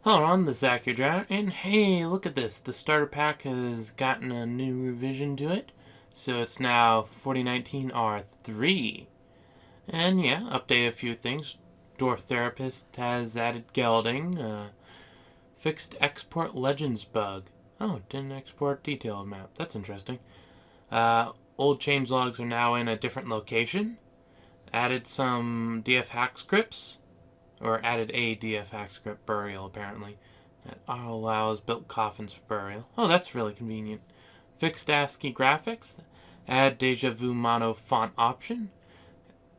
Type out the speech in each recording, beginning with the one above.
Hello on this Akhier, and hey, look at this. The starter pack has gotten a new revision to it. So it's now 4019 R3. And yeah, update a few things. Dwarf Therapist has added gelding, fixed export legends bug. Oh, didn't export detailed map. That's interesting. Old changelogs are now in a different location. Added some DF hack scripts. Or added a DF hack script burial, apparently. That allows built coffins for burial. Oh, that's really convenient. Fixed ASCII graphics. Add Deja Vu mono font option.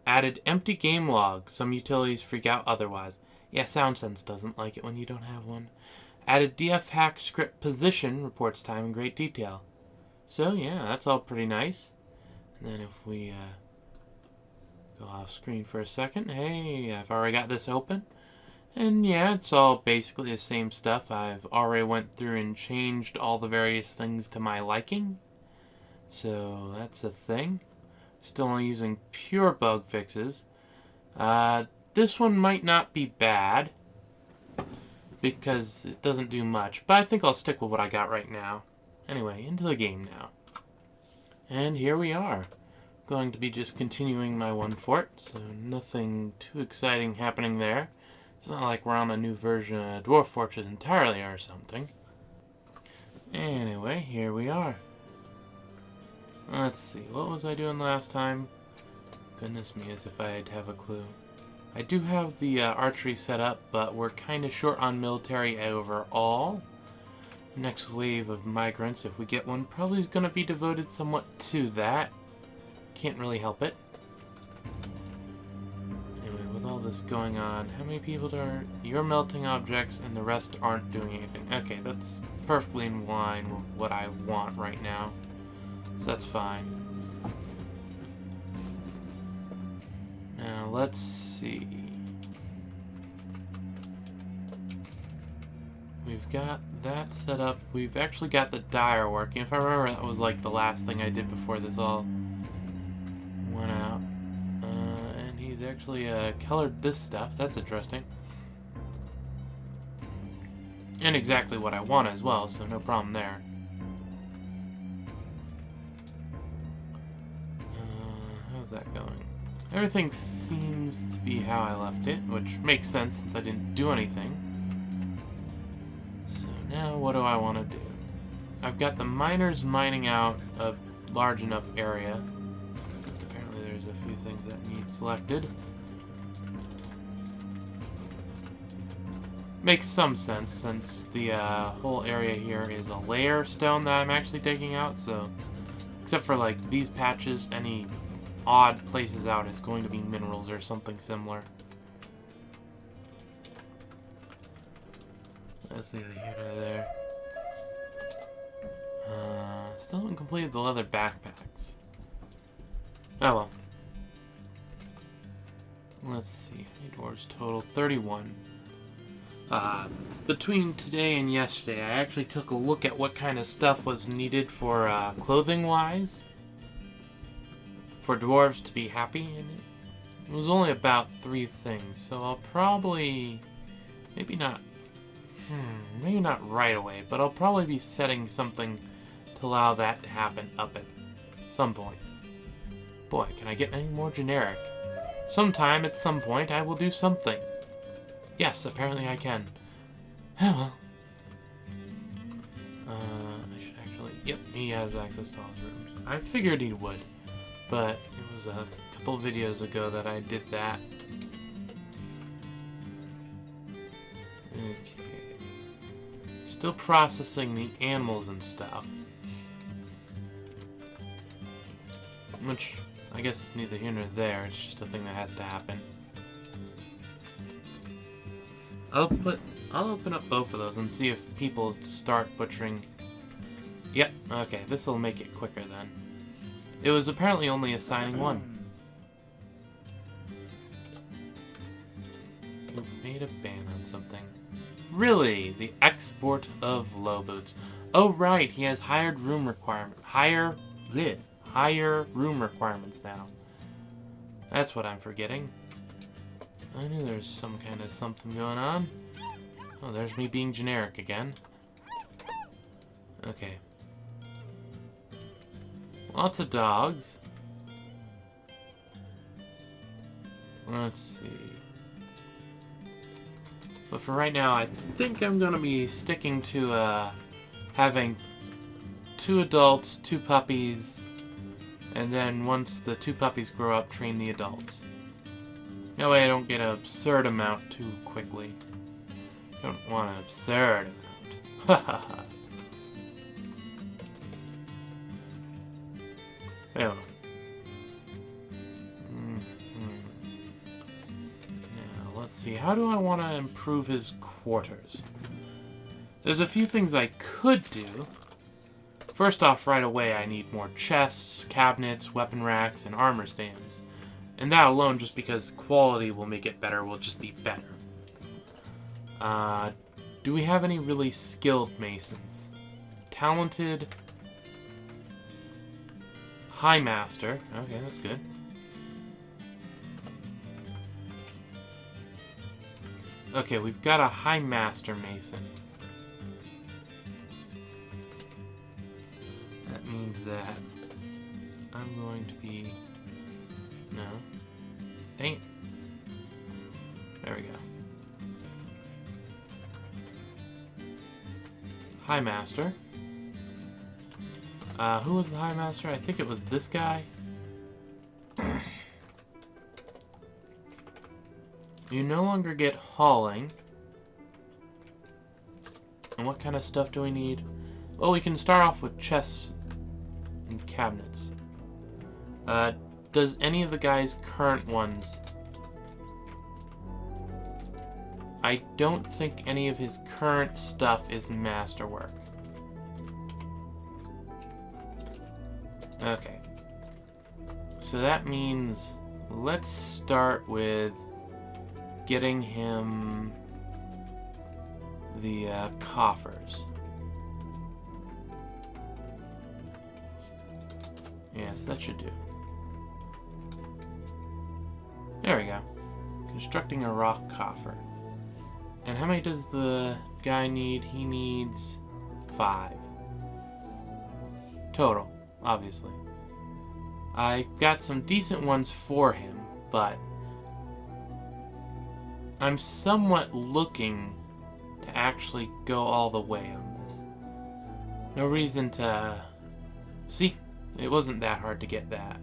Added empty game log. Some utilities freak out otherwise. Yeah, SoundSense doesn't like it when you don't have one. Added DF hack script position. Reports time in great detail. So, yeah, that's all pretty nice. And then if we go off screen for a second. Hey, I've already got this open. And yeah, it's all basically the same stuff. I've already went through and changed all the various things to my liking. So that's a thing. Still only using pure bug fixes. This one might not be bad because it doesn't do much, but I think I'll stick with what I got right now. Anyway, into the game now. And here we are. Going to be just continuing my one fort, so nothing too exciting happening there. It's not like we're on a new version of Dwarf Fortress entirely or something. Anyway, here we are. Let's see, what was I doing last time? Goodness me, as if I'd have a clue. I do have the archery set up, but we're kind of short on military overall. Next wave of migrants, if we get one, probably is going to be devoted somewhat to that. Can't really help it. Anyway, with all this going on, how many people are... You're melting objects and the rest aren't doing anything. Okay, that's perfectly in line with what I want right now. So that's fine. Now, let's see. We've got that set up. We've actually got the dyer working. If I remember, that was like the last thing I did before this all went out. And he's actually colored this stuff. That's interesting. And exactly what I want as well, so no problem there. How's that going? Everything seems to be how I left it, which makes sense since I didn't do anything. So now what do I want to do? I've got the miners mining out a large enough area. There's a few things that need selected. Makes some sense since the whole area here is a layer stone that I'm actually taking out, so except for like these patches, any odd places out is going to be minerals or something similar. That's neither here nor there. Still haven't completed the leather backpacks. Oh well. Let's see. How many dwarves total? 31. Between today and yesterday, I actually took a look at what kind of stuff was needed for clothing-wise. For dwarves to be happy in it. It was only about 3 things, so I'll probably... Maybe not right away, but I'll probably be setting something to allow that to happen up at some point. Boy, can I get any more generic? Sometime, at some point, I will do something. Yes, apparently I can. Oh well. I should actually... Yep, he has access to all his rooms. I figured he would, but it was a couple videos ago that I did that. Okay. Still processing the animals and stuff. Which... I guess it's neither here nor there, it's just a thing that has to happen. I'll open up both of those and see if people start butchering. Yep, okay, this will make it quicker then. It was apparently only assigning 1. You made a ban on something. Really? The export of low boots. Oh right, he has higher room requirement. Higher room requirements now. That's what I'm forgetting. I knew there was some kind of something going on. Oh, there's me being generic again. Okay. Lots of dogs. Let's see. But for right now, I think I'm going to be sticking to having 2 adults, 2 puppies, and then once the 2 puppies grow up, train the adults. That way I don't get an absurd amount too quickly. Don't want an absurd amount. Hahaha. Fail. Now, let's see. How do I want to improve his quarters? There's a few things I could do. First off, right away, I need more chests, cabinets, weapon racks, and armor stands. And that alone, just because quality will make it better, will just be better. Do we have any really skilled masons? Talented... High Master. Okay, that's good. Okay, we've got a High Master Mason. That means that I'm going to be... No. Dang it. There we go. High Master. Who was the High Master? I think it was this guy. You no longer get hauling. And what kind of stuff do we need? Well, we can start off with chests and cabinets. Does any of the guy's current ones... I don't think any of his current stuff is Masterwork. Okay. So that means let's start with getting him the coffers. Yes, that should do. There we go. Constructing a rock coffer. And how many does the guy need? He needs 5. Total, obviously. I got some decent ones for him, but I'm somewhat looking to actually go all the way on this. No reason to... See? It wasn't that hard to get that.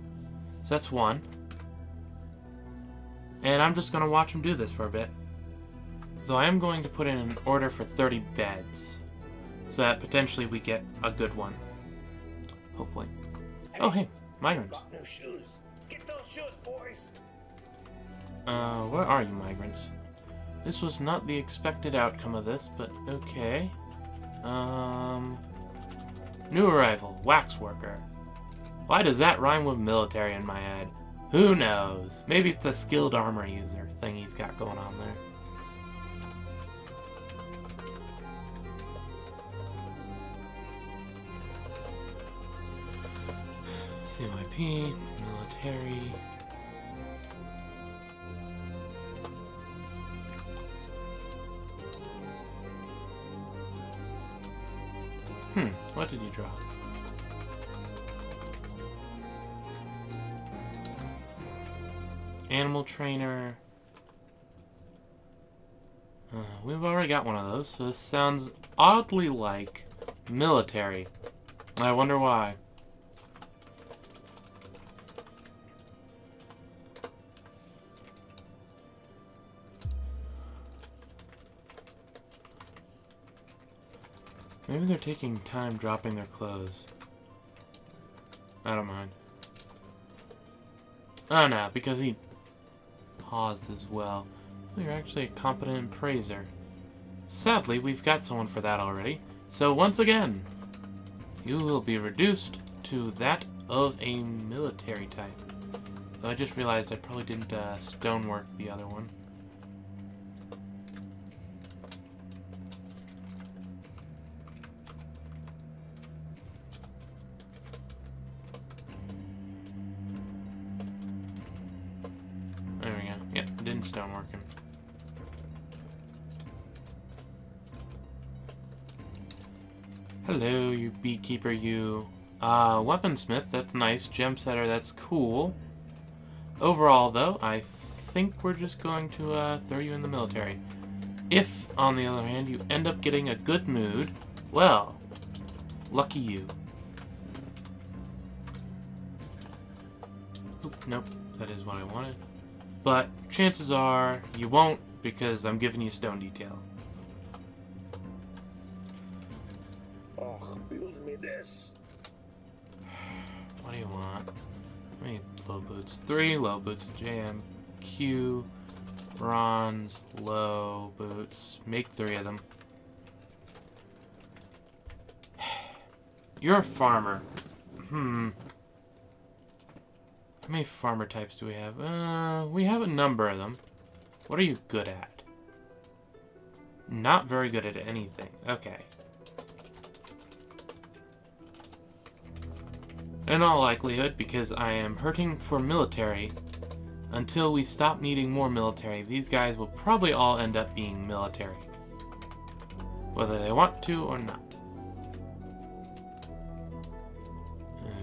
So that's 1. And I'm just going to watch him do this for a bit. Though I am going to put in an order for 30 beds. So that potentially we get a good one. Hopefully. Oh, hey. Migrants. Got new shoes. Get those shoes, boys. Where are you, migrants? This was not the expected outcome of this, but okay. New arrival, waxworker. Why does that rhyme with military in my head? Who knows? Maybe it's a skilled armor user thing he's got going on there. CYP, military. What did you draw? Animal trainer. We've already got one of those, so this sounds oddly like military. I wonder why. Maybe they're taking time dropping their clothes. I don't mind. Oh no, because he paused as well. You're actually a competent appraiser. Sadly, we've got someone for that already. So once again, you will be reduced to that of a military type. So I just realized I probably didn't stonework the other one. There we go. Yep, didn't stonework him. Hello, you beekeeper, you. Weaponsmith, that's nice. Gem setter, that's cool. Overall, though, I think we're just going to throw you in the military. If, on the other hand, you end up getting a good mood, well, lucky you. Oop, nope, that is what I wanted. But chances are you won't, because I'm giving you stone detail. Oh, build me this. What do you want? I need low boots. 3 low boots. JMQ. Bronze. Low boots. Make 3 of them. You're a farmer. How many farmer types do we have? We have a number of them. What are you good at? Not very good at anything. Okay. In all likelihood, because I am hurting for military, until we stop needing more military, these guys will probably all end up being military. Whether they want to or not.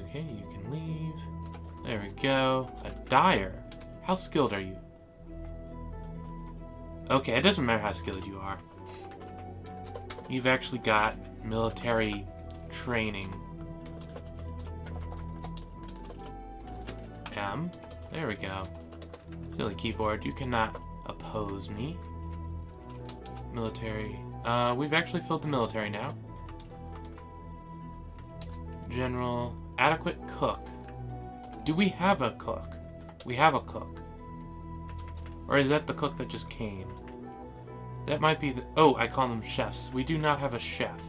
Okay, you can leave. There we go. A dyer. How skilled are you? Okay, it doesn't matter how skilled you are. You've actually got military training. M. There we go. Silly keyboard, you cannot oppose me. Military. We've actually filled the military now. General. Adequate cook. Do we have a cook? We have a cook. Or is that the cook that just came? That might be the... Oh, I call them chefs. We do not have a chef.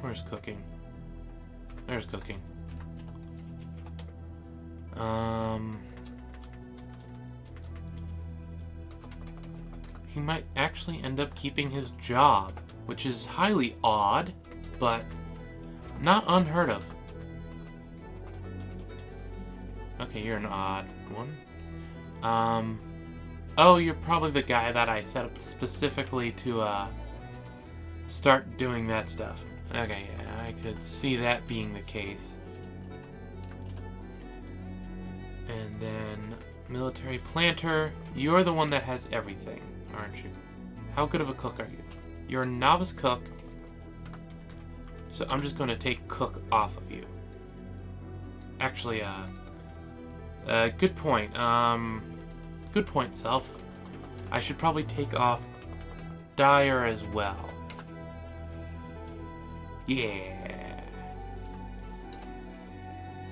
Where's cooking? There's cooking. He might actually end up keeping his job, which is highly odd, but not unheard of. Okay, you're an odd one. Oh, you're probably the guy that I set up specifically to, start doing that stuff. Okay, yeah, I could see that being the case. And then, military planter. You're the one that has everything, aren't you? How good of a cook are you? You're a novice cook. So I'm just going to take cook off of you. Actually, good point. Good point, self. I should probably take off dyer as well. Yeah.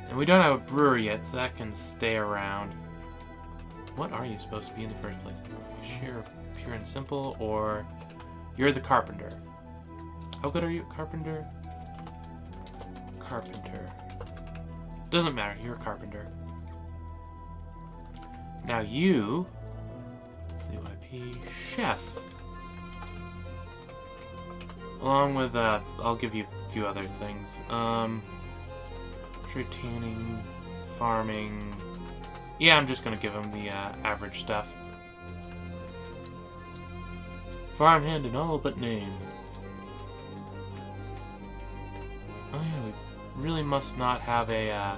And we don't have a brewery yet, so that can stay around. What are you supposed to be in the first place? Sheer, pure and simple, or you're the carpenter? How good are you at carpenter? Carpenter. Doesn't matter, you're a carpenter. Now you, WIP, chef. Along with, I'll give you a few other things. Tree tanning, farming. Yeah, I'm just gonna give him the average stuff. Farmhand in all but name. Oh yeah, we really must not have a,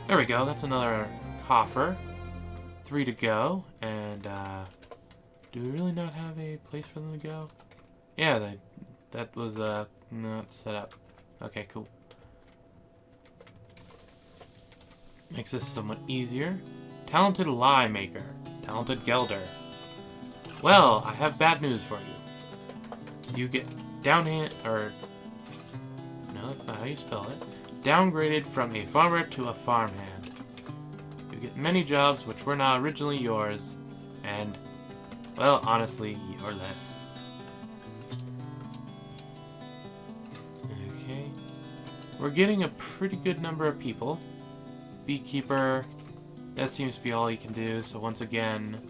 There we go, that's another coffer. 3 to go, and, do we really not have a place for them to go? Yeah, that was, not set up. Okay, cool. Makes this somewhat easier. Talented lie maker. Talented gelder. Well, I have bad news for you. You get downhand, or... No, that's not how you spell it. Downgraded from a farmer to a farmhand. You get many jobs which were not originally yours, and, well, honestly, you're less. Okay. We're getting a pretty good number of people. Beekeeper, that seems to be all he can do, so once again,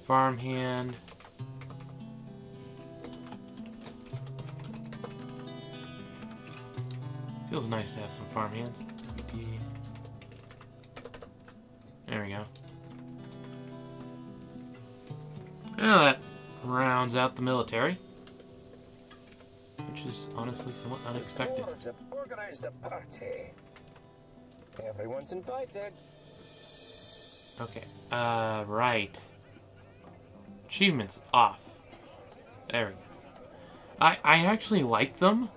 farmhand. Feels nice to have some farmhands. There we go. Well, that rounds out the military, which is honestly somewhat unexpected. Dwarves have organized a party. Everyone's invited. Okay, right. Achievements off. There we go. I actually like them.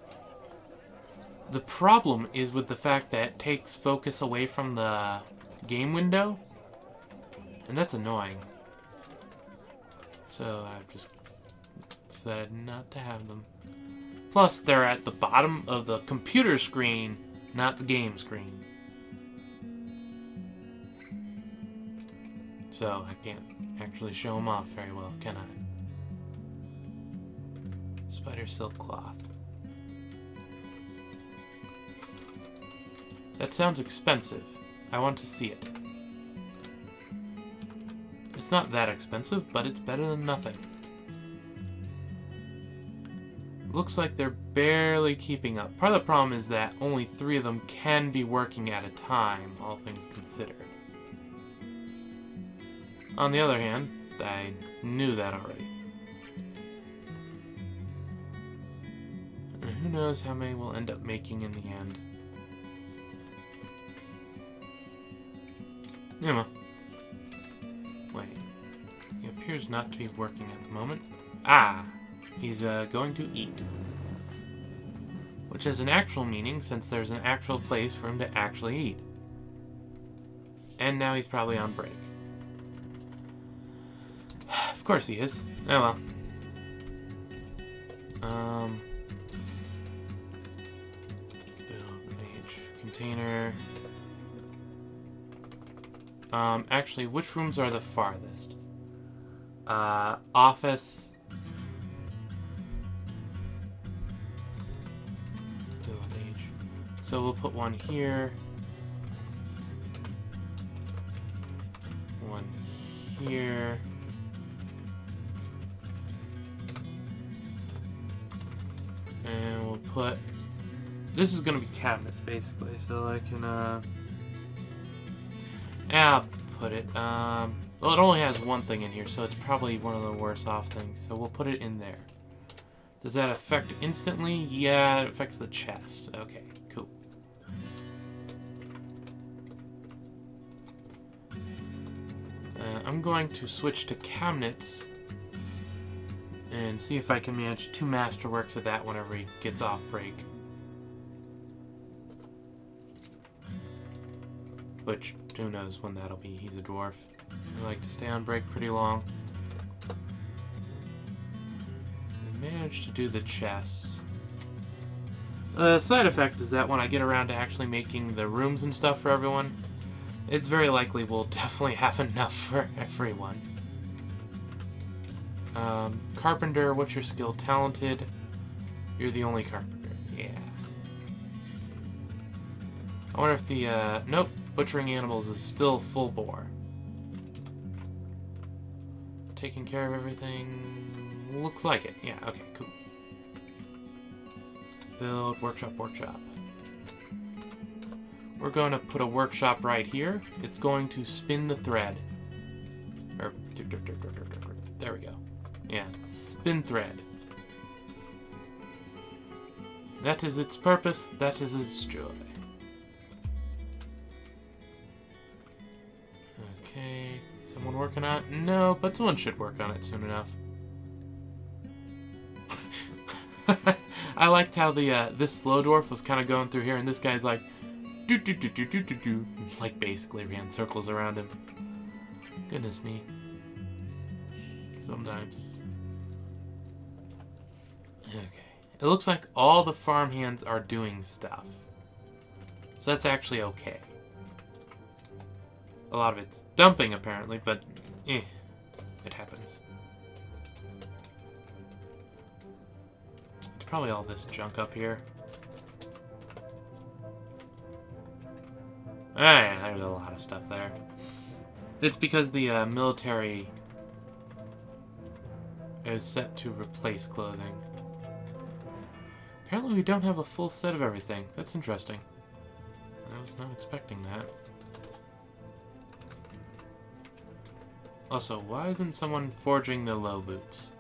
The problem is with the fact that it takes focus away from the game window, and that's annoying. So I've just decided not to have them. Plus, they're at the bottom of the computer screen, not the game screen. So I can't actually show them off very well, can I? Spider silk cloth. That sounds expensive. I want to see it. It's not that expensive, but it's better than nothing. Looks like they're barely keeping up. Part of the problem is that only 3 of them can be working at a time, all things considered. On the other hand, I knew that already. And who knows how many we'll end up making in the end. Yeah, well. Wait. He appears not to be working at the moment. Ah! He's going to eat. Which has an actual meaning, since there's an actual place for him to actually eat. And now he's probably on break. Of course he is. Oh well. Build page container. Actually, which rooms are the farthest? Office. Build age. So we'll put one here. One here. And we'll put... This is going to be cabinets, basically, so I can, I'll put it, well, it only has one thing in here, so it's probably one of the worse off things, so we'll put it in there. Does that affect instantly? Yeah, it affects the chest. Okay, cool. I'm going to switch to cabinets and see if I can manage 2 Masterworks of that whenever he gets off break. Which, who knows when that'll be. He's a dwarf. I like to stay on break pretty long. I managed to do the chests. The side effect is that when I get around to actually making the rooms and stuff for everyone, it's very likely we'll definitely have enough for everyone. Carpenter, what's your skill? Talented. You're the only carpenter. Yeah. I wonder if the, nope. Butchering animals is still full bore. Taking care of everything. Looks like it. Yeah, okay, cool. Build, workshop. We're going to put a workshop right here. It's going to spin the thread. Or, there we go. Yeah, spin thread. That is its purpose, that is its joy. Okay, someone working on it? No, but someone should work on it soon enough. I liked how the this slow dwarf was kind of going through here, and this guy's like, do, like basically ran circles around him. Goodness me. Sometimes. Okay. It looks like all the farmhands are doing stuff. So that's actually okay. A lot of it's dumping, apparently, but it happens. It's probably all this junk up here. Ah, there's a lot of stuff there. It's because the military is set to replace clothing. Apparently we don't have a full set of everything. That's interesting. I was not expecting that. Also, why isn't someone forging the low boots?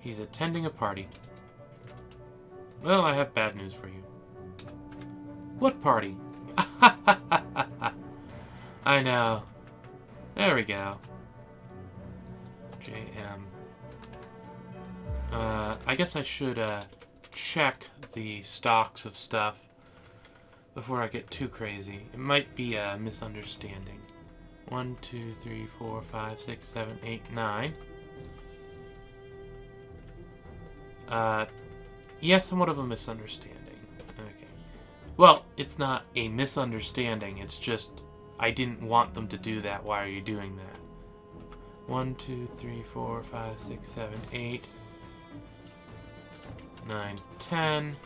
He's attending a party. Well, I have bad news for you. What party? I know. There we go. JM. I guess I should check the stocks of stuff before I get too crazy. It might be a misunderstanding. 1, 2, 3, 4, 5, 6, 7, 8, 9. Yeah, somewhat of a misunderstanding. Okay. Well, it's not a misunderstanding. It's just I didn't want them to do that. Why are you doing that? 1, 2, 3, 4, 5, 6, 7, 8, 9, 10.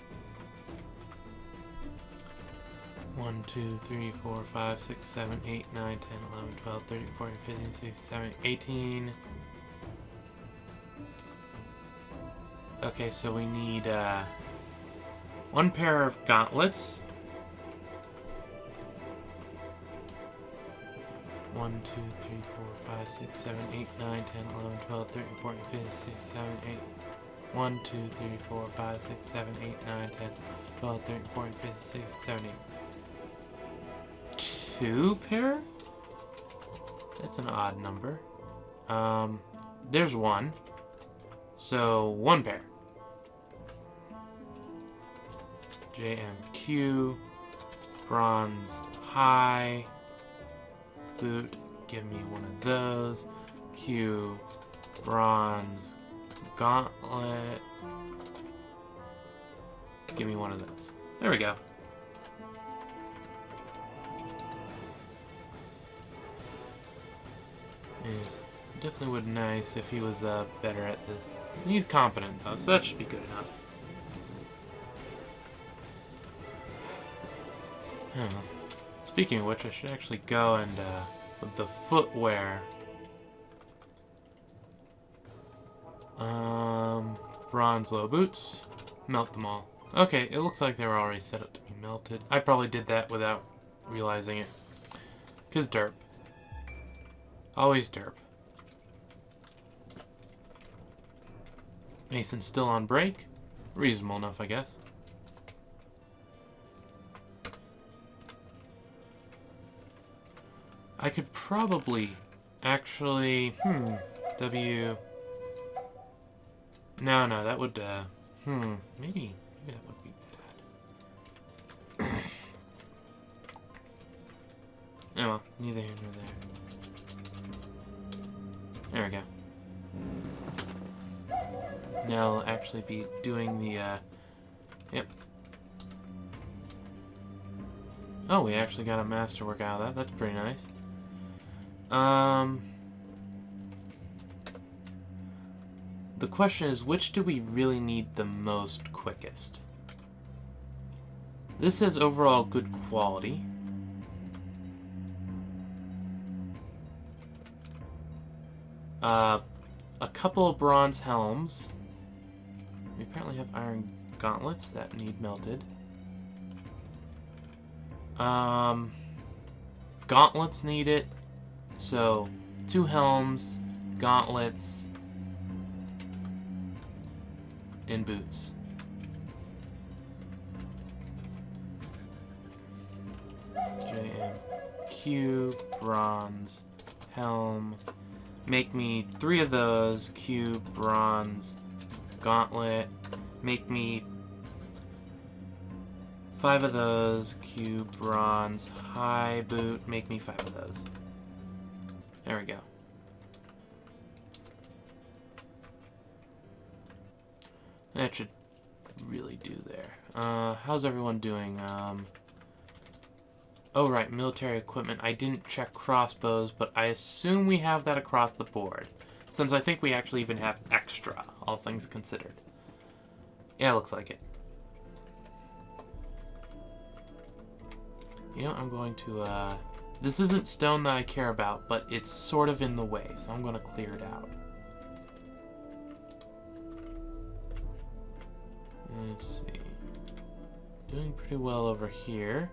1, 2, 3, 4, 5, 6, 7, 8, 9, 10, 11, 12, 13, 14, 15, 16, 17, 18. Okay, so we need one pair of gauntlets. 1, 2, 3, 4, 5, 6, 7, 8, 9, 10, 11, 12, 13, 14, 15, 16, 17, 8. 1, 2, 3, 4, 5, 6, 7, 8, 9, 10, 12, 13, 14, 15, 16, 17, 8. 2 pair? That's an odd number. There's 1. So 1 pair. JMQ. Bronze high. Boot. Give me one of those. Q. Bronze gauntlet. Give me one of those. There we go. Definitely would be nice if he was better at this. He's competent though, so that should be good enough. Oh. Speaking of which, I should actually go and with the footwear. Bronze low boots. Melt them all. Okay, it looks like they were already set up to be melted. I probably did that without realizing it. 'Cause derp. Always derp. Mason's still on break. Reasonable enough, I guess. I could probably actually... W... No, that would... Maybe that would be bad. Oh well, neither here nor there. There we go. Now I'll actually be doing the, yep. Oh, we actually got a masterwork out of that. That's pretty nice. The question is, which do we really need the most quickest? This has overall good quality. A couple of bronze helms. We apparently have iron gauntlets that need melted. Gauntlets need it. So, 2 helms, gauntlets, and boots. JMQ, bronze, helm. Make me 3 of those. Q, bronze, gauntlet. Make me 5 of those. Q, bronze, high boot. Make me 5 of those. There we go. That should really do there. How's everyone doing? Oh, right, military equipment. I didn't check crossbows, but I assume we have that across the board. Since I think we actually even have extra, all things considered. Yeah, looks like it. You know, I'm going to, this isn't stone that I care about, but it's sort of in the way, so I'm going to clear it out. Let's see. Doing pretty well over here.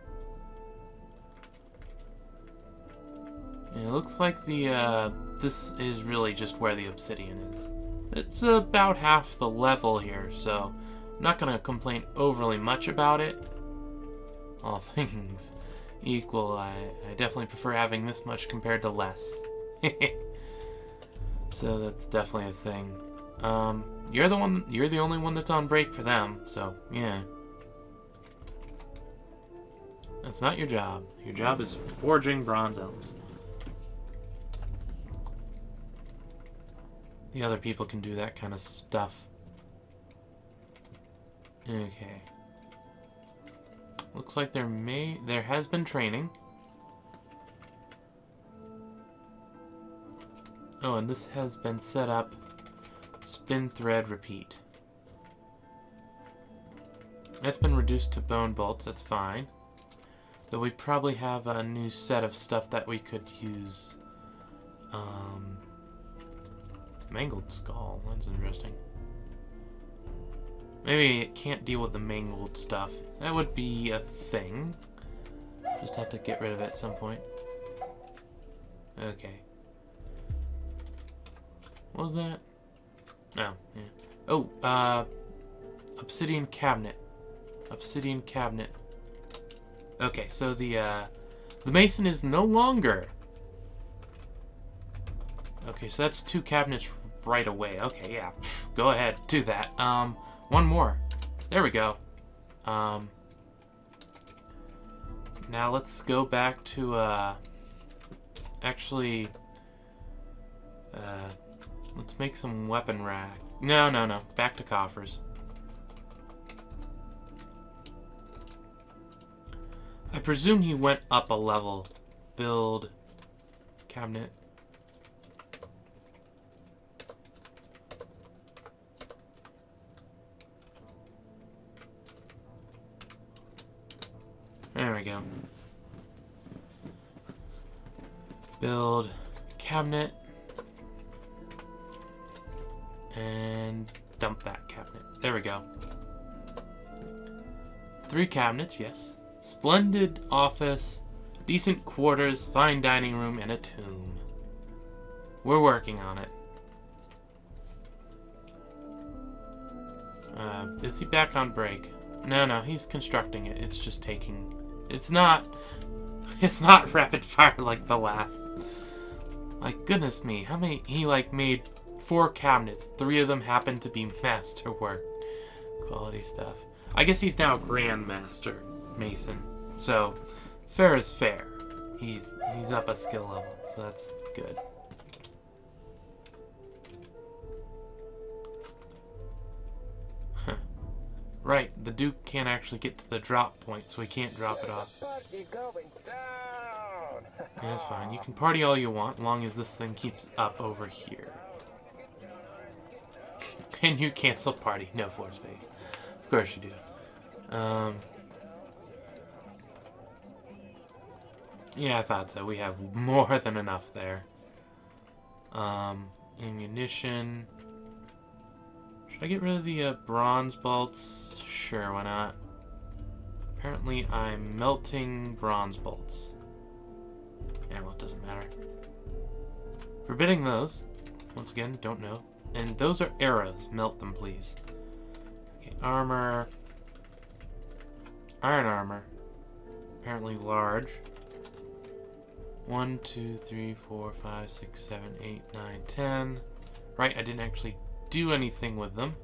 It looks like the, this is really just where the obsidian is. It's about half the level here, so I'm not going to complain overly much about it. All things equal, I definitely prefer having this much compared to less. So that's definitely a thing. You're the only one that's on break for them, so yeah. That's not your job. Your job is forging bronze elms. The other people can do that kind of stuff. Okay. Looks like there has been training. Oh, and this has been set up. Spin, thread, repeat. That's been reduced to bone bolts, that's fine. Though we probably have a new set of stuff that we could use. Mangled skull, that's interesting. Maybe it can't deal with the mangled stuff. That would be a thing. Just have to get rid of it at some point. Okay. What was that? No, yeah. Oh, obsidian cabinet. Obsidian cabinet. Okay, so the mason is no longer. Okay, so that's 2 cabinets right away. Okay, yeah. Go ahead, do that. One more. There we go. Now let's go back to, actually, let's make some weapon rack. No. Back to coffers. I presume he went up a level. Build. Cabinet. There we go. Build. Cabinet. And dump that cabinet. There we go. 3 cabinets, yes. Splendid office, decent quarters, fine dining room, and a tomb. We're working on it. Is he back on break? No, he's constructing it. It's just taking... It's not rapid fire like the last. Like, goodness me, how many... He, like, made 4 cabinets. 3 of them happened to be masterwork. Quality stuff. I guess he's now Grandmaster Mason. So, fair is fair. He's up a skill level, so that's good. Huh. Right, the Duke can't actually get to the drop point, so he can't drop it off. Yeah, that's fine. You can party all you want, as long as this thing keeps up over here. And you cancel party. No floor space. Of course you do. Yeah, I thought so. We have more than enough there. Ammunition. Should I get rid of the bronze bolts? Sure, why not? Apparently I'm melting bronze bolts. Yeah, well, it doesn't matter. Forbidding those. Once again, don't know. And those are arrows. Melt them, please. Okay, armor. Iron armor. Apparently large. 1, 2, 3, 4, 5, 6, 7, 8, 9, 10. Right, I didn't actually do anything with them.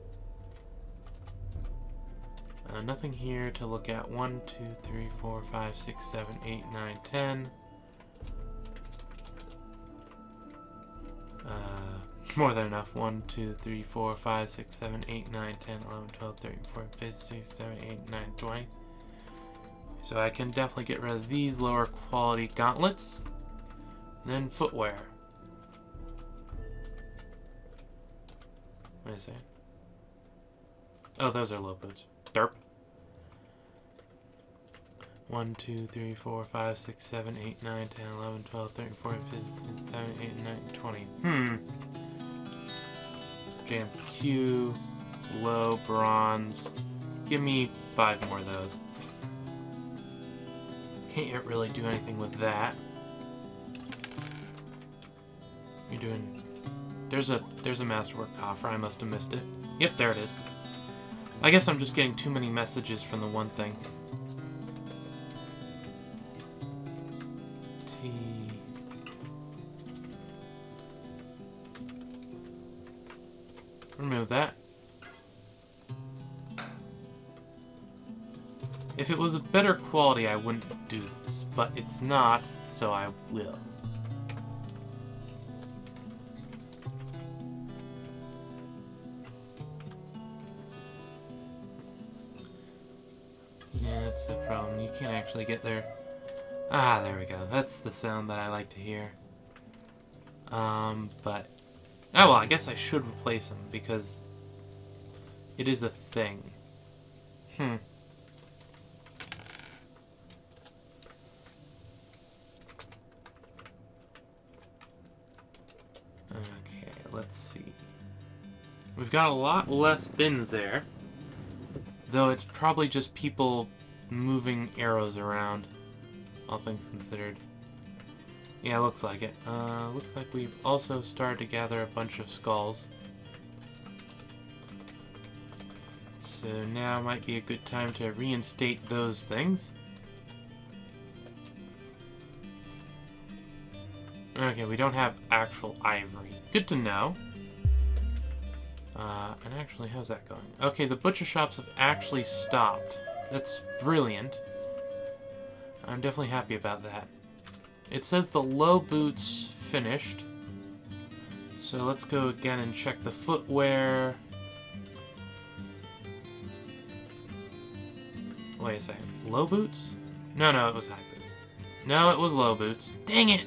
Nothing here to look at. 1, 2, 3, 4, 5, 6, 7, 8, 9, 10. More than enough. 1, 2, 3, 4, 5, 6, 7, 8, 9, 10, 11, 12, 13, 14, 15, 16, 17, 18, 19, 20. So I can definitely get rid of these lower quality gauntlets. Then footwear. What is that? Oh, those are low boots. Derp. 1, 2, 3, 4, 5, 6, 7, 8, 9, 10, 11, 12, 13, 14, 15, 16, 17, 18, 19, 20. Jam Q. Low bronze. Give me 5 more of those. Can't really do anything with that. doing... There's a Masterwork coffer. I must have missed it. Yep, there it is. I guess I'm just getting too many messages from the one thing. T... Remove that. If it was a better quality, I wouldn't do this, but it's not, so I will. Yeah, that's the problem. You can't actually get there. Ah, there we go. That's the sound that I like to hear. But... Oh, well, I guess I should replace them, because it is a thing. Okay, let's see. We've got a lot less bins there, though it's probably just people moving arrows around, all things considered. Yeah, looks like it. Looks like we've also started to gather a bunch of skulls. So now might be a good time to reinstate those things. Okay, we don't have actual ivory. Good to know. And actually, how's that going? Okay, the butcher shops have actually stopped. That's brilliant. I'm definitely happy about that. It says the low boots finished. So let's go again and check the footwear. Wait a second. Low boots? No, it was high boots. No, it was low boots. Dang it!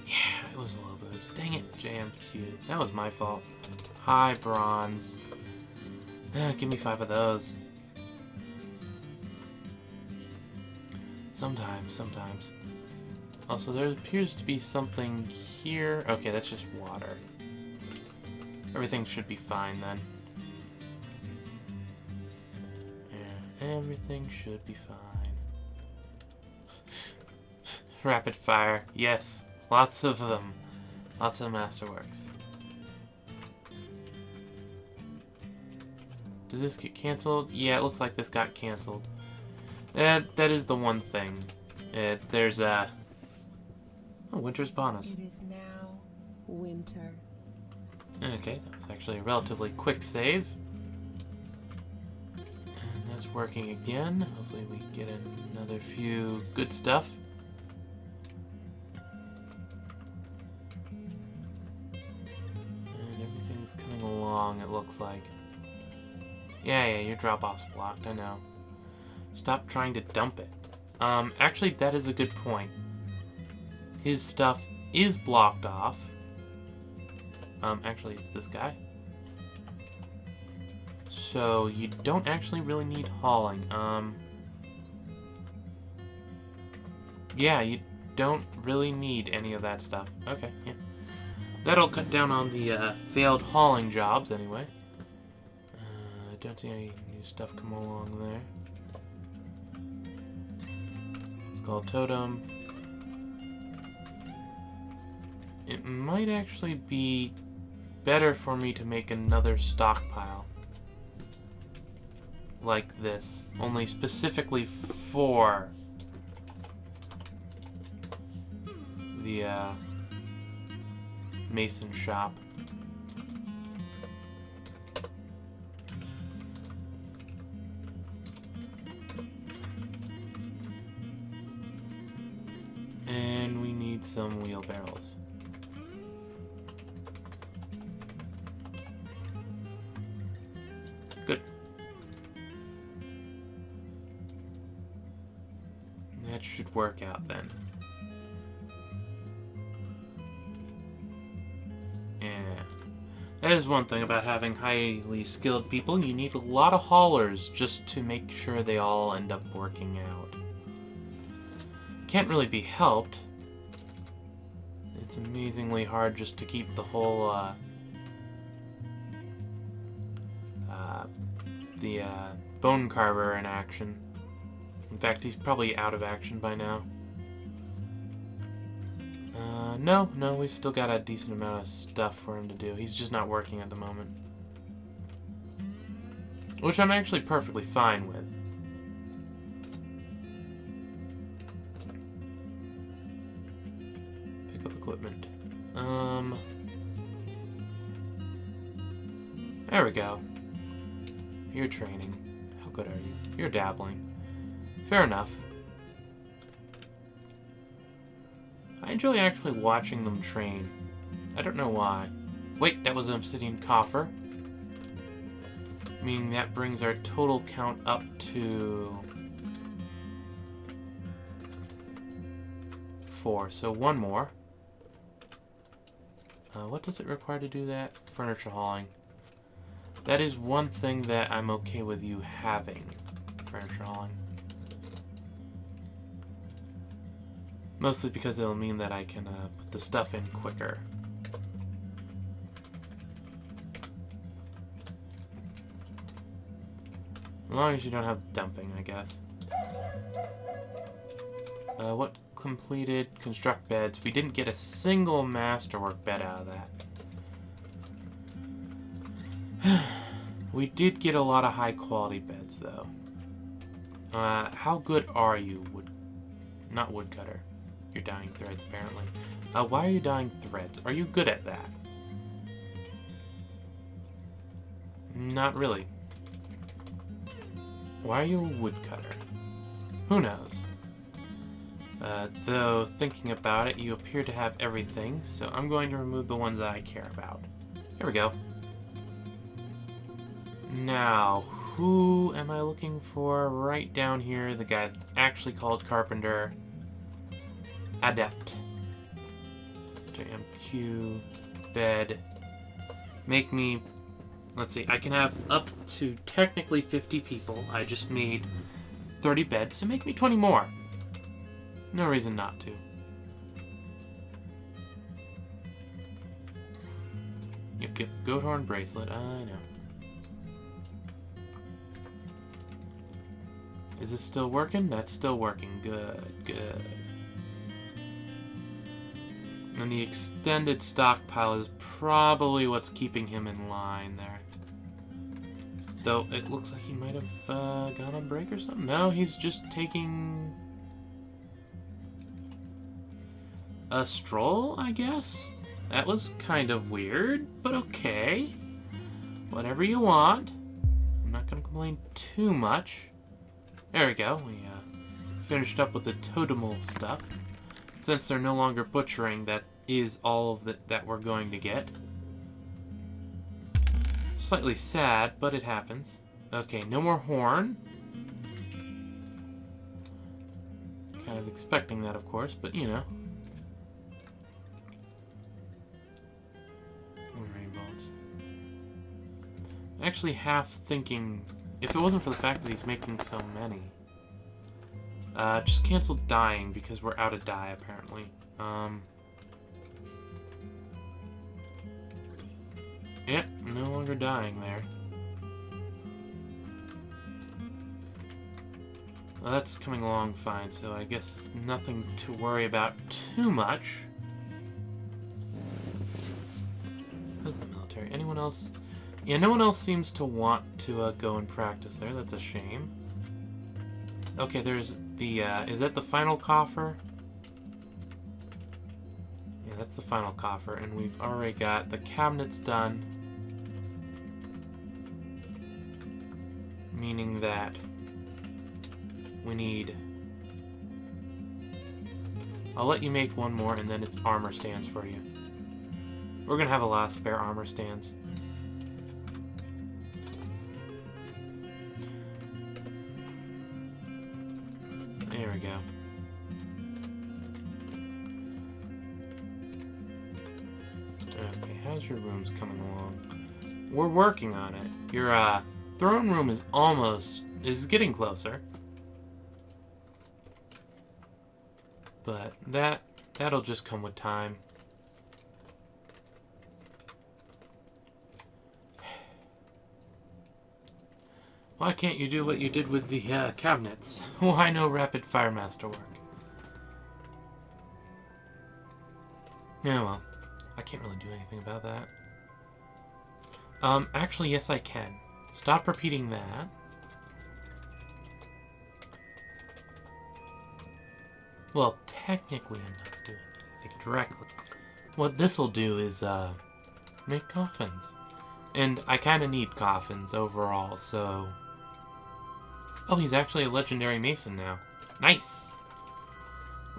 Yeah, it was low boots. Dang it, JMQ. That was my fault. High bronze. Give me 5 of those. Sometimes. Also, there appears to be something here. Okay, that's just water. Everything should be fine then. Yeah, everything should be fine. Rapid fire. Yes, lots of them. Lots of Masterworks. Did this get canceled? Yeah, it looks like this got canceled. That is the one thing. There's a... Oh, winter's bonus. It is now winter. Okay, that was actually a relatively quick save. And that's working again. Hopefully we get another few good stuff. And everything's coming along, it looks like. Yeah, your drop-off's blocked, I know. Stop trying to dump it. Actually, that is a good point. His stuff is blocked off. Actually, it's this guy. So, you don't actually really need hauling. Yeah, you don't really need any of that stuff. Okay, yeah. That'll cut down on the failed hauling jobs, anyway. Don't see any new stuff come along there. Skull totem. It might actually be better for me to make another stockpile. Like this. Only specifically for the mason shop. And we need some wheelbarrows. Good. That should work out then. Yeah. That is one thing about having highly skilled people. You need a lot of haulers just to make sure they all end up working out. Can't really be helped. It's amazingly hard just to keep the whole the bone carver in action. In fact, he's probably out of action by now. No, we've still got a decent amount of stuff for him to do. He's just not working at the moment. Which I'm actually perfectly fine with. Pick up equipment. There we go. You're training. How good are you? You're dabbling. Fair enough. I enjoy actually watching them train. I don't know why. Wait, that was an obsidian coffer. Meaning that brings our total count up to 4. So one more. What does it require to do that? Furniture hauling. That is one thing that I'm okay with you having. Furniture hauling. Mostly because it'll mean that I can put the stuff in quicker. As long as you don't have dumping, I guess. What completed? Construct beds. We didn't get a single Masterwork bed out of that. We did get a lot of high quality beds, though. How good are you, not woodcutter? You're dyeing threads, apparently. Why are you dyeing threads? Are you good at that? Not really. Why are you a woodcutter? Who knows? Though, thinking about it, you appear to have everything, so I'm going to remove the ones that I care about. Here we go. Now, who am I looking for? Right down here, the guy that's actually called Carpenter. Adept. JMQ. Bed. Make me... Let's see, I can have up to technically 50 people. I just made 30 beds, so make me 20 more. No reason not to. Yep, goat horn bracelet, I know. Is this still working? That's still working. Good, good. And the extended stockpile is probably what's keeping him in line there. Though it looks like he might have gone on break or something. No, he's just taking a stroll, I guess? That was kind of weird, but okay. Whatever you want. I'm not going to complain too much. There we go. We finished up with the totemal stuff. Since they're no longer butchering, that is all of that we're going to get. Slightly sad, but it happens. Okay, no more horn. Kind of expecting that, of course, but you know. Rainbows. Actually, half thinking, if it wasn't for the fact that he's making so many. Just cancel dyeing because we're out of dye, apparently. Yep, no longer dying there. Well, that's coming along fine, so I guess nothing to worry about too much. How's the military? Anyone else? Yeah, no one else seems to want to go and practice there. That's a shame. Okay, there's the, is that the final coffer? Yeah, that's the final coffer, and we've already got the cabinets done. Meaning that we need... I'll let you make one more, and then it's armor stands for you. We're gonna have a lot of spare armor stands. There we go. Okay, how's your rooms coming along? We're working on it. Your throne room is getting closer. But that'll just come with time. Why can't you do what you did with the cabinets? Why no rapid fire masterwork? Yeah, well, I can't really do anything about that. Actually, yes I can. Stop repeating that. Well, technically I'm not doing anything directly. What this'll do is, make coffins. And I kinda need coffins overall, so... Oh, he's actually a legendary mason now. Nice!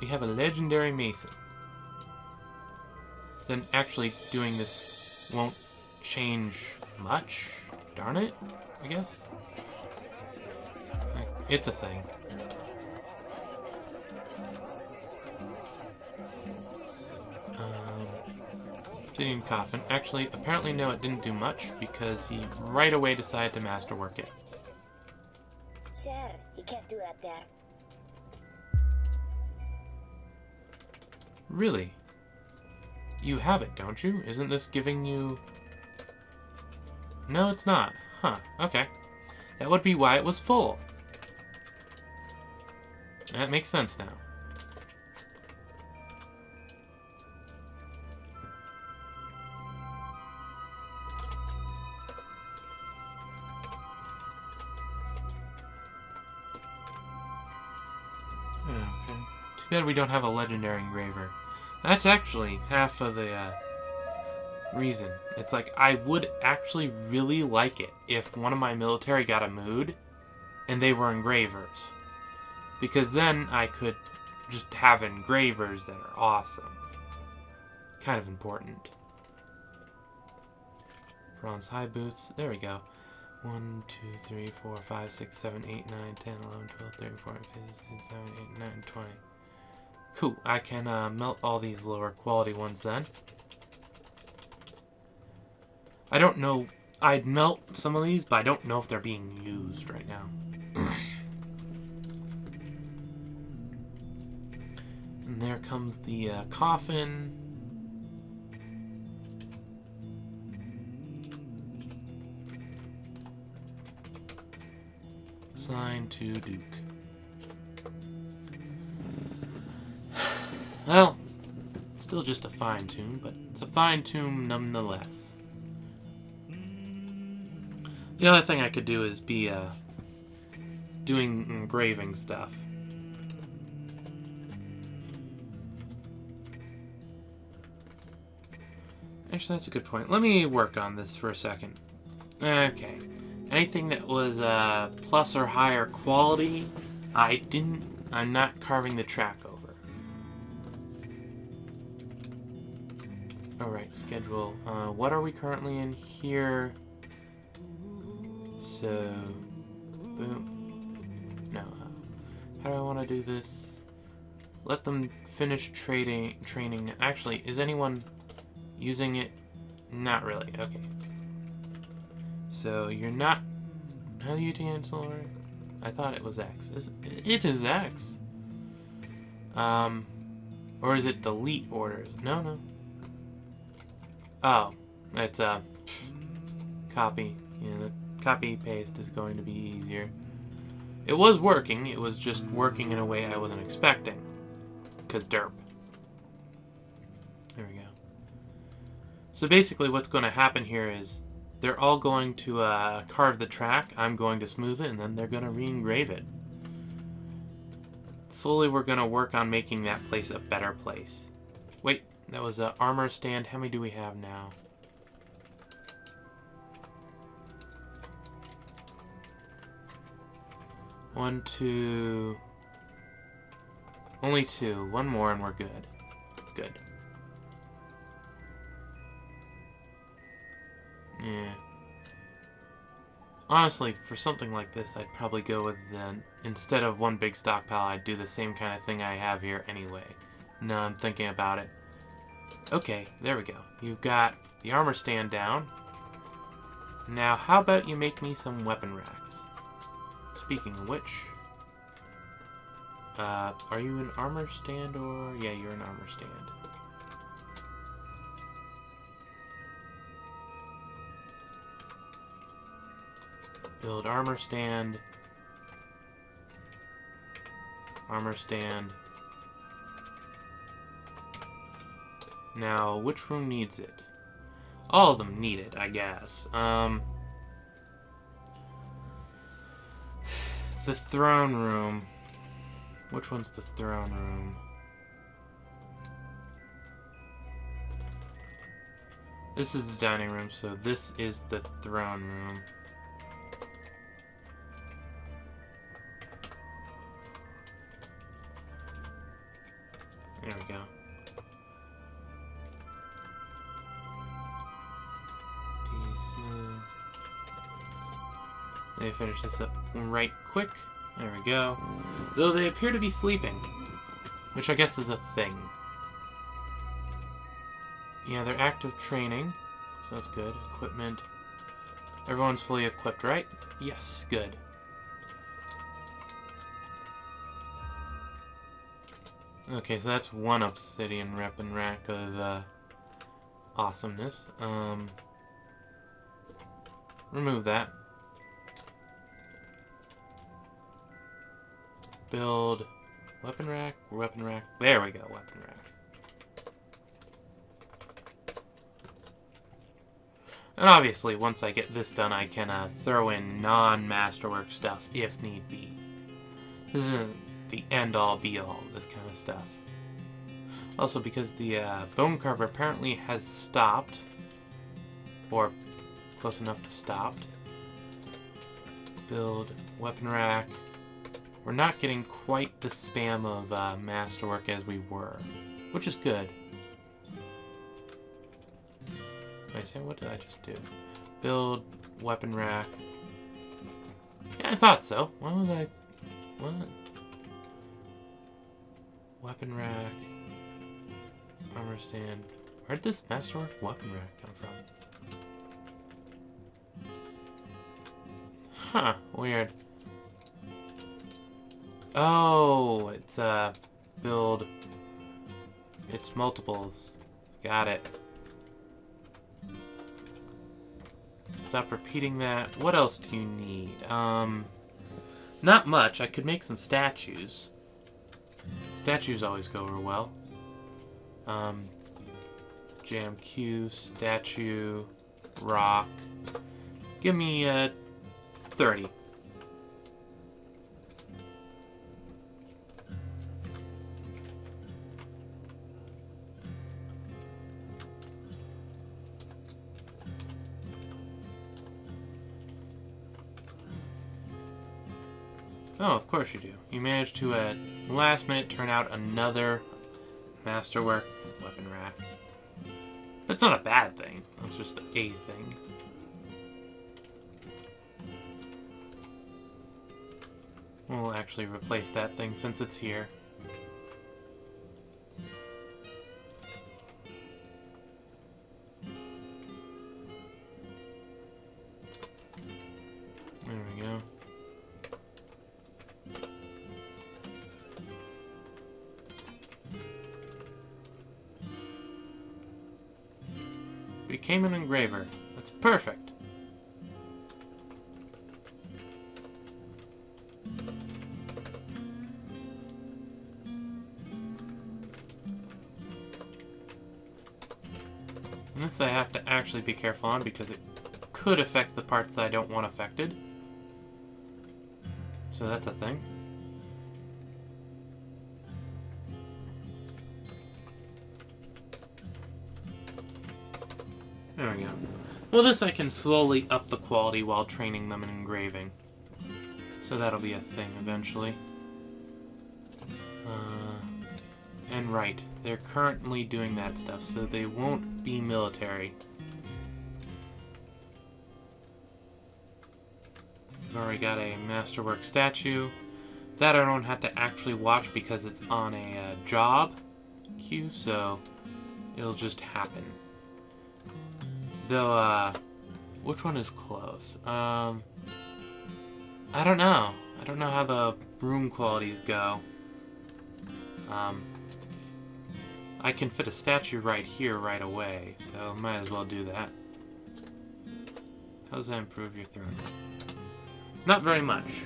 We have a legendary mason. Then actually doing this won't change much. Darn it, I guess. It's a thing. Obsidian coffin. Actually, apparently no, it didn't do much because he right away decided to masterwork it. Sir, you can't do that there. Really? You have it, don't you? Isn't this giving you... No, it's not. Huh, okay. That would be why it was full. That makes sense now. Okay. Too bad we don't have a legendary engraver. That's actually half of the reason. It's like, I would actually really like it if one of my military got a mood and they were engravers. Because then I could just have engravers that are awesome. Kind of important. Bronze high boots. There we go. 1, 2, 3, 4, 5, 6, 7, 8, 9, 10, 11, 12, 13, 14, 15, 16, 17, 18, 19, 20. Cool. I can melt all these lower quality ones then. I don't know. I'd melt some of these, but I don't know if they're being used right now. And there comes the coffin. Sign to Duke. Well, still just a fine tune, but it's a fine tune nonetheless. The other thing I could do is be doing engraving stuff. Actually, that's a good point. Let me work on this for a second. Okay. Anything that was plus or higher quality, I'm not carving the track over. Alright, schedule. What are we currently in here? So, boom. No. How do I want to do this? Let them finish training. Actually, is anyone using it? Not really. Okay. So, you're not... How do you cancel? I thought it was X. It is X. Or is it delete orders? No. Oh, it's copy. Yeah, the copy paste is going to be easier. It was working. It was just working in a way I wasn't expecting. Because derp. There we go. So basically what's going to happen here is they're all going to carve the track. I'm going to smooth it, and then they're going to re-engrave it. Slowly we're going to work on making that place a better place. Wait, that was an armor stand. How many do we have now? One, two... Only two. One more and we're good. Good. Yeah. Honestly, for something like this, I'd probably go with instead of one big stockpile, I'd do the same kind of thing I have here anyway. Now I'm thinking about it. Okay, there we go. You've got the armor stand down. Now, how about you make me some weapon racks? Speaking of which... are you an armor stand or... Yeah, you're an armor stand. Build armor stand. Armor stand. Now, which room needs it? All of them need it, I guess. The throne room. Which one's the throne room? This is the dining room, so this is the throne room. There we go. Smooth. Let me finish this up right quick. There we go. Though they appear to be sleeping, which I guess is a thing. Yeah, they're active training, so that's good. Equipment. Everyone's fully equipped, right? Yes, good. Okay, so that's one obsidian rep and rack of awesomeness. Remove that. Build weapon rack, weapon rack. There we go, weapon rack. And obviously, once I get this done, I can throw in non-Masterwork stuff if need be. This isn't the end-all, be-all, this kind of stuff. Also, because the bone carver apparently has stopped, or close enough to stopped. Build weapon rack. We're not getting quite the spam of Masterwork as we were, which is good. What did I just do? Build weapon rack. Yeah, I thought so. Why was I... What? Weapon rack. Armor stand. Where'd this Masterwork weapon rack come from? Huh, weird. Oh, it's build. It's multiples. Got it. Stop repeating that. What else do you need? Not much. I could make some statues. Statues always go over well. Jam Q, statue, rock. Give me 30. Oh, of course you do. You managed to, last minute, turn out another Masterwork weapon rack. That's not a bad thing. That's just a thing. We'll actually replace that thing since it's here. There we go. Became an engraver. That's perfect. And this I have to actually be careful on because it could affect the parts that I don't want affected. So that's a thing. There we go. Well, this I can slowly up the quality while training them in engraving. So that'll be a thing eventually. And right, they're currently doing that stuff, so they won't be military. We've already got a Masterwork statue. That I don't have to actually watch because it's on a job queue, so it'll just happen. Though, which one is close? I don't know. I don't know how the room qualities go. I can fit a statue right here right away, so might as well do that. How does that improve your throne? Not very much.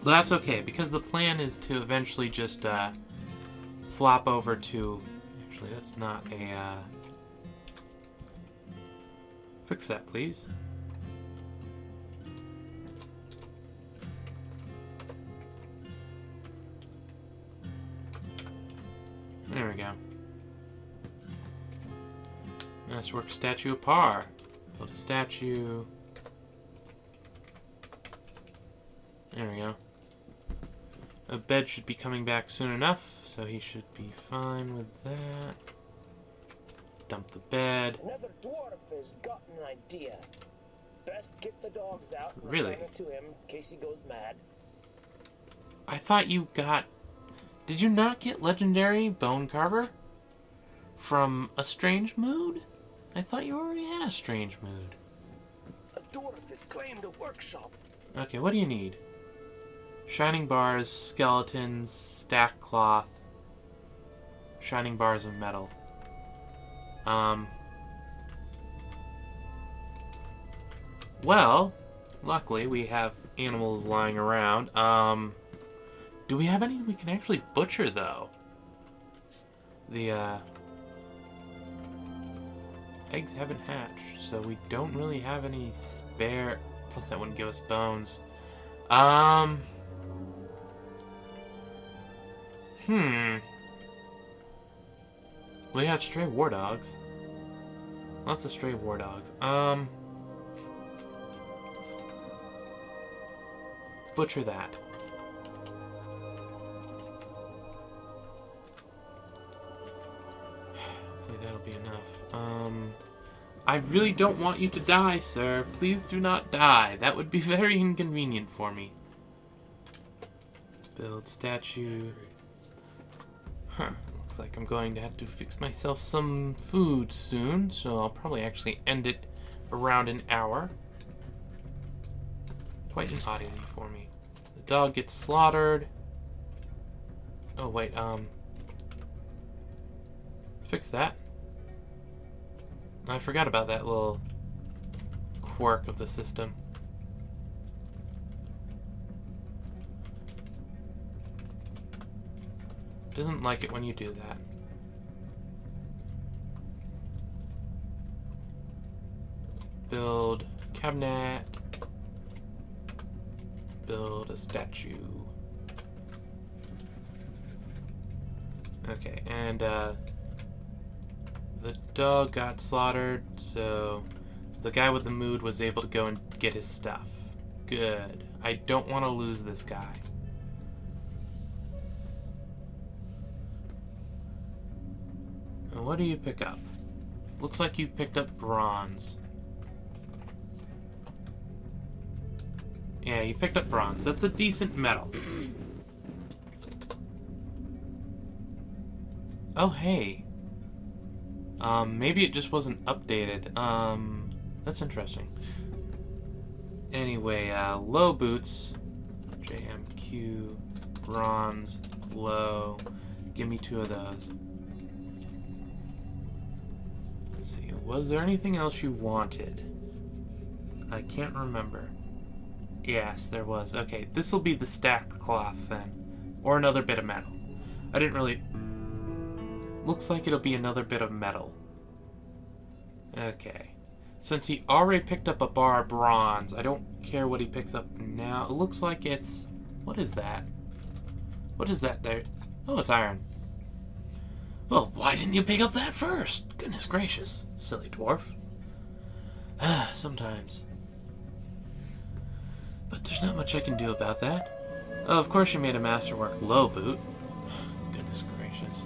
But that's okay, because the plan is to eventually just flop over to... Actually, that's not a... Fix that, please. There we go. Masterwork statue of par. Build a statue. There we go. A bed should be coming back soon enough, so he should be fine with that. Dump the bed. Another dwarf has got an idea. Best get the dogs out and Really? assign it to him in case he goes mad. I thought you got... Did you not get legendary bone carver from a strange mood? I thought you already had a strange mood. A dwarf has claimed a workshop. Okay, what do you need? Shining bars, skeletons, stacked cloth, shining bars of metal. Well, luckily we have animals lying around. Do we have any we can actually butcher, though? The, eggs haven't hatched, so we don't really have any spare... Plus that wouldn't give us bones. We have stray war dogs. Lots of stray war dogs. Butcher that. Hopefully that'll be enough. I really don't want you to die, sir. Please do not die. That would be very inconvenient for me. Build statue. Huh. Looks like I'm going to have to fix myself some food soon, so I'll probably actually end it around an hour. Quite an oddity for me. The dog gets slaughtered. Oh, wait, fix that. I forgot about that little quirk of the system. Doesn't like it when you do that. Build cabinet. Build a statue. Okay, and the dog got slaughtered, so the guy with the mood was able to go and get his stuff. Good. I don't want to lose this guy. And what do you pick up? Looks like you picked up bronze. Yeah, you picked up bronze. That's a decent metal. Oh, hey. Maybe it just wasn't updated. That's interesting. Anyway, low boots. JMQ, bronze, low. Give me 2 of those. Let's see, was there anything else you wanted? I can't remember. Yes, there was. Okay, this will be the stacked cloth then. Or another bit of metal. I didn't really... Looks like it'll be another bit of metal. Okay. Since he already picked up a bar of bronze, I don't care what he picks up now. It looks like it's... What is that? What is that there? Oh, it's iron. Well, why didn't you pick up that first? Goodness gracious. Silly dwarf. Sometimes. But there's not much I can do about that. Oh, of course you made a Masterwork low boot. Goodness gracious.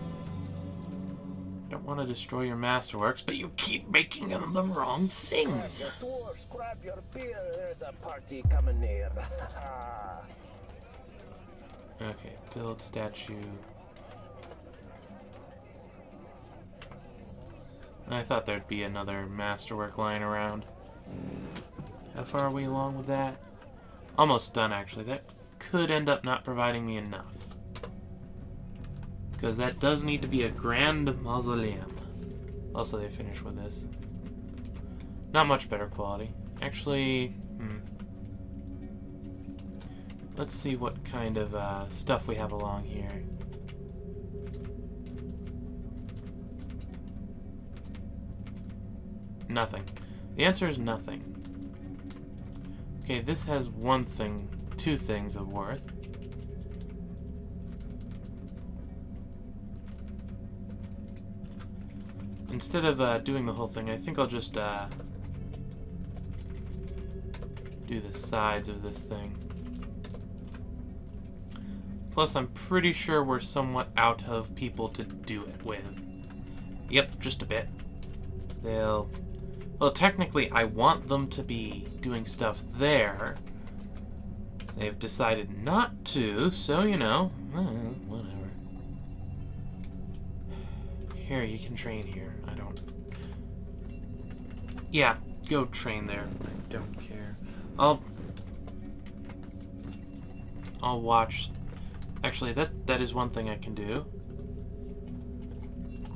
Don't want to destroy your Masterworks, but you keep making them the wrong thing. Grab your dwarfs, grab your beer, there's a party coming near. Okay, build statue. I thought there'd be another Masterwork lying around. How far are we along with that? Almost done, actually. That could end up not providing me enough. Because that does need to be a grand mausoleum. Also, they finished with this. Not much better quality. Actually, Let's see what kind of stuff we have along here. Nothing. The answer is nothing. Okay, this has one thing, two things of worth. Instead of doing the whole thing, I think I'll just do the sides of this thing. Plus, I'm pretty sure we're somewhat out of people to do it with. Yep, just a bit. Well, technically, I want them to be doing stuff there. They've decided not to, so, you know, whatever. Here, you can train here. I don't... Yeah, go train there. I don't care. I'll watch... Actually, that is one thing I can do.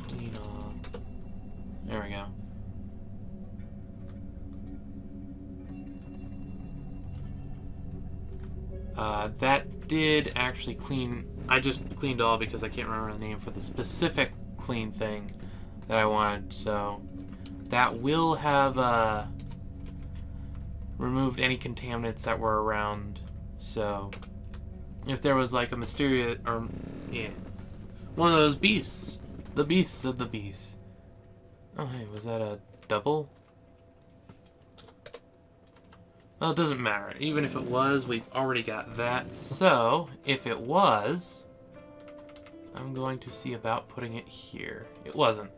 Clean off. There we go. That did actually clean... I just cleaned all because I can't remember the name for the specific clean thing that I wanted, so that will have removed any contaminants that were around. So if there was like a mysterious, or yeah, one of those beasts, the beasts of the beasts. Oh hey, was that a double? Well, it doesn't matter. Even if it was, we've already got that. So if it was, I'm going to see about putting it here. It wasn't.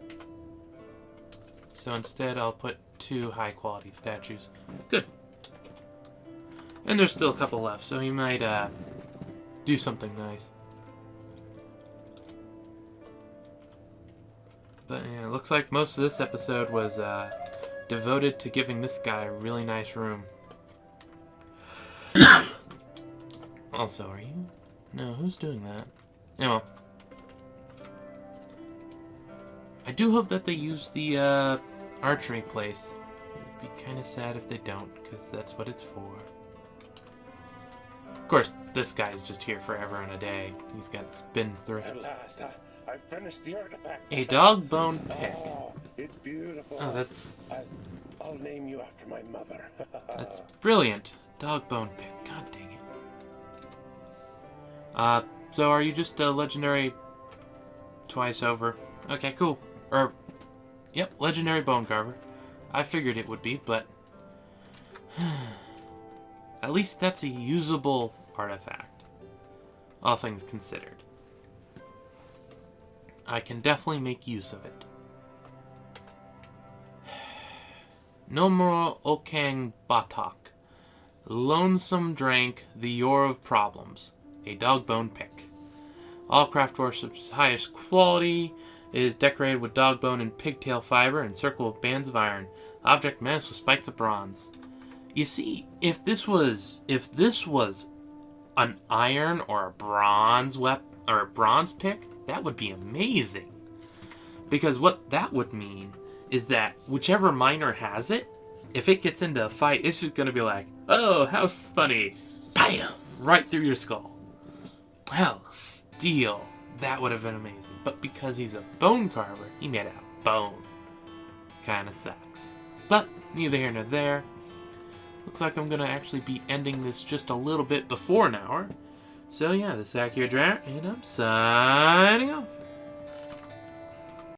So instead I'll put 2 high quality statues. Good. And there's still a couple left, so he might do something nice. But yeah, it looks like most of this episode was devoted to giving this guy a really nice room. Also, are you? No, who's doing that? Anyway. I do hope that they use the archery place. It would be kind of sad if they don't, because that's what it's for. Of course, this guy's just here forever and a day. He's got spin through. At last, I finished the artifact. A dog bone pick. Oh, it's beautiful. Oh, that's... I'll name you after my mother. That's brilliant. Dog bone pick. God dang it. So are you just a legendary twice over? Okay, cool. Yep, legendary bone carver. I figured it would be, but at least that's a usable artifact, all things considered. I can definitely make use of it. No more Okang Batak. Lonesome drank the Yor of Problems. A dog bone pick. All craft worship's highest quality is decorated with dog bone and pigtail fiber and encircled with bands of iron. Object menaced with spikes of bronze. You see, if this was an iron or a bronze or a bronze pick, that would be amazing. Because what that would mean is that whichever miner has it, if it gets into a fight, it's just gonna be like, oh, how funny, bam, right through your skull. Well, steel, that would have been amazing. But because he's a bone carver, he made out of bone. Kinda sucks. But neither here nor there. Looks like I'm gonna actually be ending this just a little bit before an hour. So yeah, this is Akhier, and I'm signing off.